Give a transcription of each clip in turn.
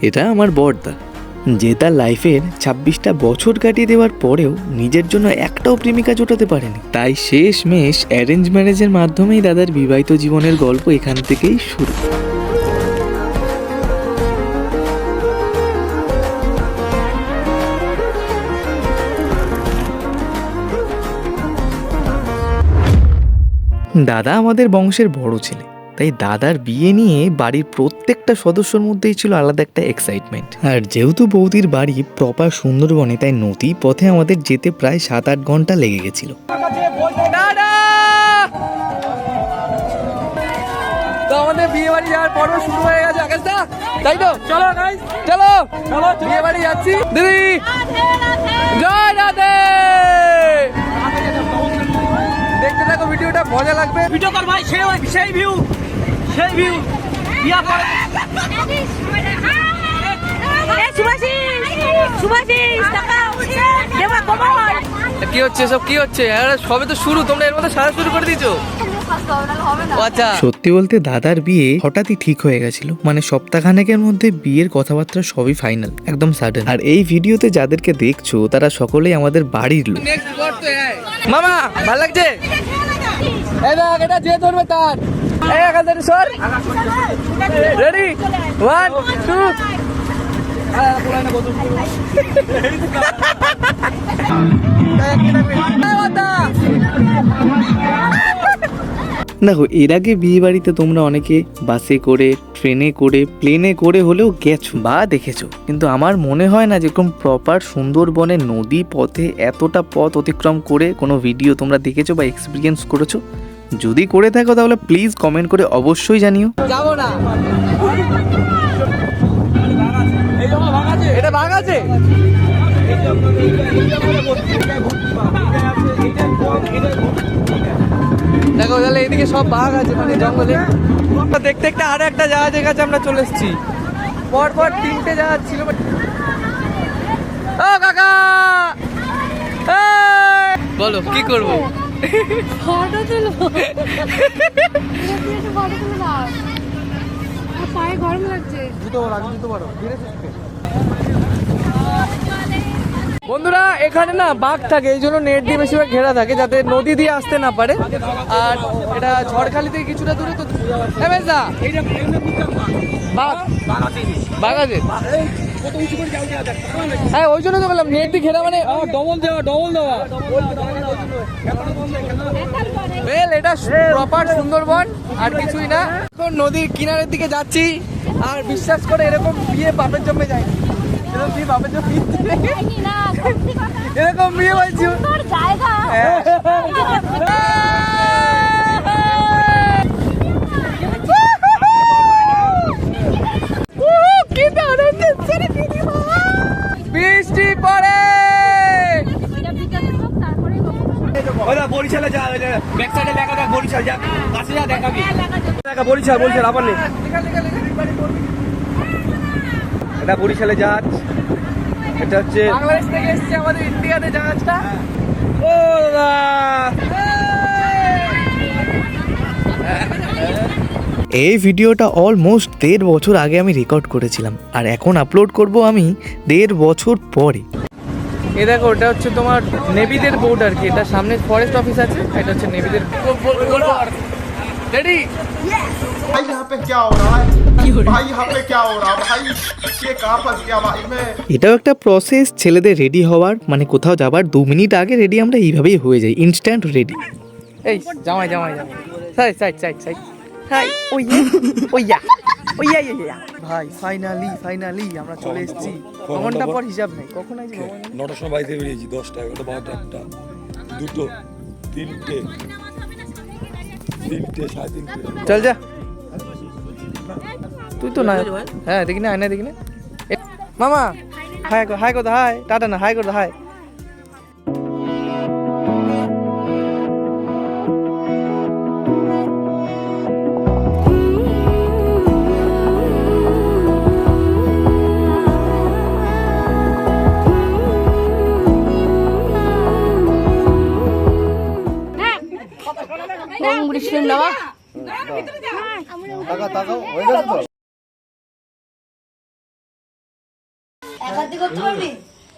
এটা আমার বড়দা, যে তার লাইফের 26টা বছর কাটিয়ে দেওয়ার পরেও নিজের জন্য একটাও প্রেমিকা জোটাতে পারেনি। তাই শেষমেশ অ্যারেঞ্জ ম্যারেজের মাধ্যমেই দাদার বিবাহিত জীবনের গল্প এখান থেকেই শুরু। দাদা আমাদের বংশের বড় ছেলে, তাই দাদার বিয়ে নিয়ে বাড়ির প্রত্যেকটা সদস্যর মধ্যেই ছিল আলাদা একটা এক্সাইটমেন্ট। আর যেহেতু বৌদির বাড়ি প্রপার সুন্দরবনে, তাই নদী পথে আমাদের যেতে প্রায় 7-8 ঘন্টা লেগে গেছিল। তো আমাদের বিয়ে বাড়ি যাওয়ার পর্ব শুরু হয়ে গেছে আকাশদা, তাই তো? চলো চলো চলো বিয়ে বাড়ি যাচ্ছি। দিদি জয় রাধে, দেখতে থাকো ভিডিওটা, মজা লাগবে। ভিডিও কর ভাই, সেই ভিউ বিয়া করে। কি হচ্ছে সব, কি হচ্ছে? সবে তো শুরু, তোমরা এর মধ্যে সারা শুরু করে দিয়েছো। আচ্ছা, সত্যি বলতে দাদার বিয়ে হঠাৎই ঠিক হয়ে গেছিল, মানে সপ্তাহখানেকের মধ্যে বিয়ের কথাবার্তা সবই ফাইনাল, একদম সাডেন। আর এই ভিডিওতে যাদেরকে দেখছো তারা সকলেই আমাদের বাড়ির লোক। মামা ভালো লাগছে? এই দেখ, এটা যে ধরবে তার। এই আকাশ সর, রেডি 1 2। দেখো, এর আগে বিয়ে বাড়িতে তোমরা অনেকে বাসে করে, ট্রেনে করে, প্লেনে করে হলেও গেছো বা দেখেছো, কিন্তু আমার মনে হয় না যেরকম প্রপার সুন্দরবনের নদী পথে এতটা পথ অতিক্রম করে কোনো ভিডিও তোমরা দেখেছো বা এক্সপিরিয়েন্স করেছো। যদি করে থাকো তাহলে প্লিজ কমেন্ট করে অবশ্যই জানিও। যাবো না, এটা ভাগ আছে। দেখো তাহলে এদিকে সব বাঘ আছে, মানে জঙ্গলে। দেখতে দেখতে আরো একটা জাহাজের কাছে আমরা চলে এসেছি। পরপর 3টে জাহাজ ছিল। ও কাকা, বলো কি করবো? ফটো তুলবো, ফটো তুলবো। পায়ে গরম লাগছে। জুতো বড়। বন্ধুরা, এখানে না বাঘ থাকে, এই জন্য নেট দিয়ে বেশিরভাগ ঘেরা থাকে, যাতে নদী দিয়ে আসতে না পারে। আর এটা ঝড়খালি থেকে কিছুটা দূরে। তো বাঘ আছে, হ্যাঁ ওই জন্য তো বললাম নেট দিয়ে ঘেরা, মানে ডবল দেওয়া। এটা প্রপার সুন্দরবন, আর কিছুই না। এখন নদীর কিনারের দিকে যাচ্ছি, আর বিশ্বাস করে এরকম বিয়ে বাপের জন্মে যায়, এরকম বিয়ে বাপের জন্মে, এরকম বিয়ে হয়েছে। বৃষ্টি পড়ে, বরিশালে যা, ব্যাক সাইডে লেখা দেখ বরিশাল, যা কাছে যা দেখাবি, দেখা বরিশাল আবার নেই। এটা বরিশালে জাহাজ, এটা হচ্ছে বাংলাদেশ থেকে এসছে আমাদের ইন্ডিয়াতে জাহাজটা। ও দাদা, এই ভিডিওটা অলমোস্ট 1.5 বছর আগে আমি রেকর্ড করেছিলাম, আর এখন আপলোড করব আমি 1.5 বছর পরে। এ দেখো, ওটা হচ্ছে তোমার নেভিদের বোর্ড আর কি। এটা সামনে ফরেস্ট অফিস আছে, এটা হচ্ছে নেভিদের। রেডি? भाई यहाँ पे क्या हो रहा है? भाई यहाँ पे क्या हो रहा है? भाई ये कहाँ फंस गया भाई मैं? এটাও একটা প্রসেস ছেলেদের রেডি হওয়ার, মানে কোথাও যাবার 2 মিনিট আগে রেডি আমরা এইভাবেই হয়ে যাই, ইনস্ট্যান্ট রেডি। এই জামাই সাইড হাই, ওইয়া ভাই, ফাইনালি আমরা চলে এসেছি। ঘন্টা পর হিসাব নেই, কখন আইছি? 9টার সময় বাড়িতে বেরিয়েছি, 10টা 11টা 12টা 1টা 2টো 3টে 3:30। চল যা, তুই তো না। হ্যাঁ দেখি না, আয়না দেখি না। মামা হাই করো, হাই টাটা না, হাই করো, হাই। বৃষ্টি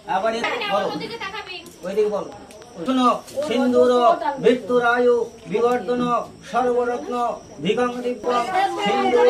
আবার বলো ওইদিকে বলো শোনো সিন্দুর মৃত্যুরায়ু বিবর্ধন সর্বরত্ন ভিগং দিব্য সিন্দুর